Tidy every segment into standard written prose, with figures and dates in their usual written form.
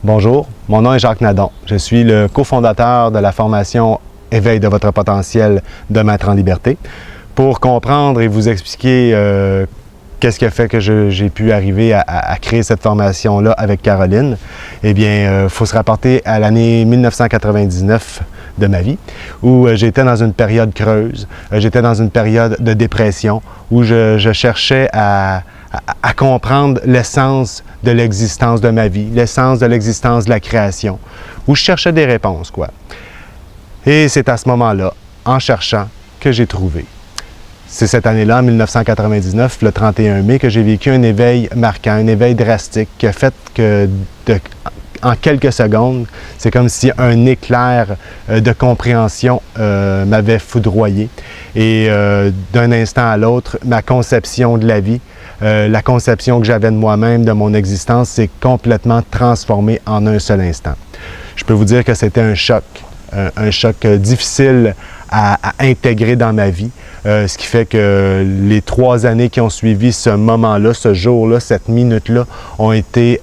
Bonjour, mon nom est Jacques Nadon. Je suis le cofondateur de la formation Éveil de votre potentiel de Maître en liberté. Pour comprendre et vous expliquer qu'est-ce qui a fait que j'ai pu arriver à créer cette formation-là avec Caroline, eh bien, il faut se rapporter à l'année 1999 de ma vie, où j'étais dans une période creuse, j'étais dans une période de dépression, où je cherchais à comprendre l'essence de l'existence de ma vie, l'essence de l'existence de la création, où je cherchais des réponses, quoi. Et c'est à ce moment-là, en cherchant, que j'ai trouvé. C'est cette année-là, en 1999, le 31 mai, que j'ai vécu un éveil marquant, un éveil drastique, qui a fait que, en quelques secondes, c'est comme si un éclair de compréhension m'avait foudroyé. Et d'un instant à l'autre, ma conception de la vie, la conception que j'avais de moi-même, de mon existence, s'est complètement transformée en un seul instant. Je peux vous dire que c'était un choc difficile à intégrer dans ma vie, ce qui fait que les 3 années qui ont suivi ce moment-là, ce jour-là, cette minute-là, ont été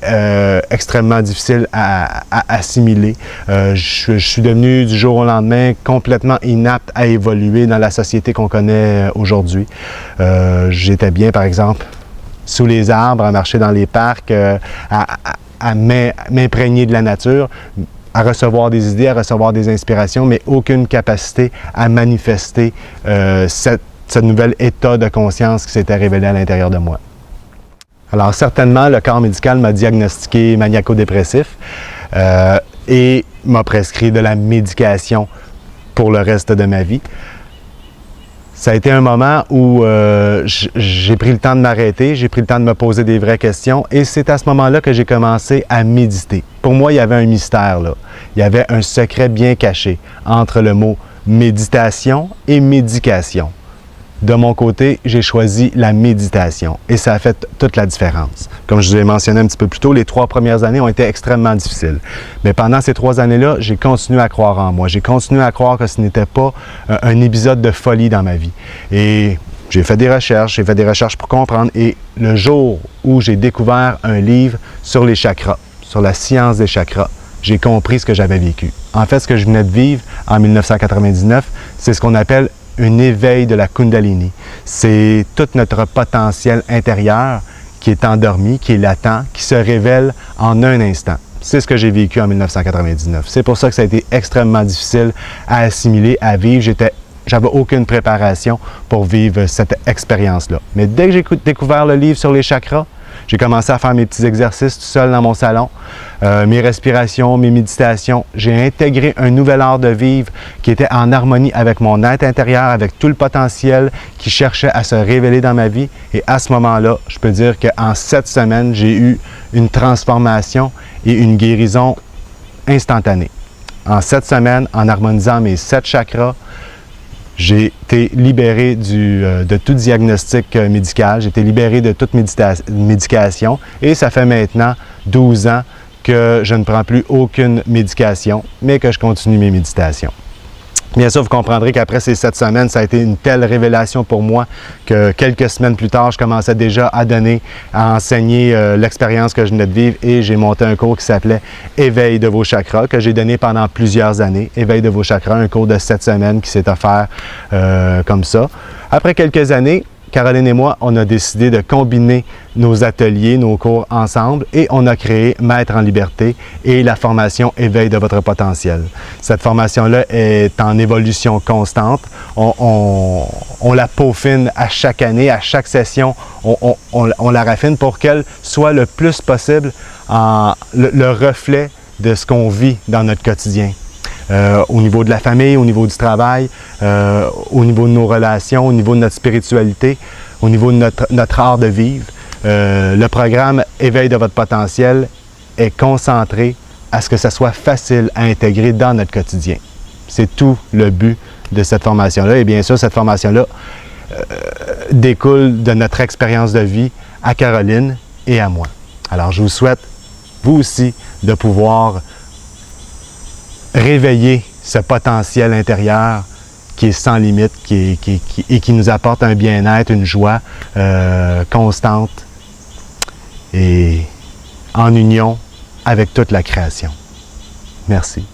extrêmement difficiles à assimiler. Je suis devenu du jour au lendemain complètement inapte à évoluer dans la société qu'on connaît aujourd'hui. J'étais bien, par exemple, sous les arbres, à marcher dans les parcs, à m'imprégner de la nature, à recevoir des idées, à recevoir des inspirations, mais aucune capacité à manifester ce nouvel état de conscience qui s'était révélé à l'intérieur de moi. Alors certainement, le corps médical m'a diagnostiqué maniaco-dépressif et m'a prescrit de la médication pour le reste de ma vie. Ça a été un moment où j'ai pris le temps de m'arrêter, j'ai pris le temps de me poser des vraies questions et c'est à ce moment-là que j'ai commencé à méditer. Pour moi, il y avait un mystère là. Il y avait un secret bien caché entre le mot méditation et médication. De mon côté, j'ai choisi la méditation et ça a fait toute la différence. Comme je vous ai mentionné un petit peu plus tôt, les 3 premières années ont été extrêmement difficiles. Mais pendant ces 3 années-là, j'ai continué à croire en moi. J'ai continué à croire que ce n'était pas un épisode de folie dans ma vie. Et j'ai fait des recherches pour comprendre. Et le jour où j'ai découvert un livre sur les chakras, sur la science des chakras, j'ai compris ce que j'avais vécu. En fait, ce que je venais de vivre en 1999, c'est ce qu'on appelle un éveil de la Kundalini. C'est tout notre potentiel intérieur qui est endormi, qui est latent, qui se révèle en un instant. C'est ce que j'ai vécu en 1999. C'est pour ça que ça a été extrêmement difficile à assimiler, à vivre. J'avais aucune préparation pour vivre cette expérience-là. Mais dès que j'ai découvert le livre sur les chakras, j'ai commencé à faire mes petits exercices tout seul dans mon salon, mes respirations, mes méditations. J'ai intégré un nouvel art de vivre qui était en harmonie avec mon être intérieur, avec tout le potentiel qui cherchait à se révéler dans ma vie. Et à ce moment-là, je peux dire qu'en 7 semaines, j'ai eu une transformation et une guérison instantanée. En 7 semaines, en harmonisant mes 7 chakras, j'ai été libéré de tout diagnostic médical, j'ai été libéré de toute médication et ça fait maintenant 12 ans que je ne prends plus aucune médication, mais que je continue mes méditations. Bien sûr, vous comprendrez qu'après ces 7 semaines, ça a été une telle révélation pour moi que quelques semaines plus tard, je commençais déjà à enseigner l'expérience que je venais de vivre et j'ai monté un cours qui s'appelait « Éveil de vos chakras » que j'ai donné pendant plusieurs années. « Éveil de vos chakras », un cours de 7 semaines qui s'est offert comme ça. Après quelques années, Caroline et moi, on a décidé de combiner nos ateliers, nos cours ensemble et on a créé Maître en liberté et la formation Éveil de votre potentiel. Cette formation-là est en évolution constante. On la peaufine à chaque année, à chaque session, on la raffine pour qu'elle soit le plus possible le reflet de ce qu'on vit dans notre quotidien. Au niveau de la famille, au niveau du travail, au niveau de nos relations, au niveau de notre spiritualité, au niveau de notre art de vivre. Le programme Éveil de votre potentiel est concentré à ce que ça soit facile à intégrer dans notre quotidien. C'est tout le but de cette formation-là. Et bien sûr, cette formation-là découle de notre expérience de vie à Caroline et à moi. Alors, je vous souhaite, vous aussi, de pouvoir réveiller ce potentiel intérieur qui est sans limite et qui nous apporte un bien-être, une joie constante et en union avec toute la création. Merci.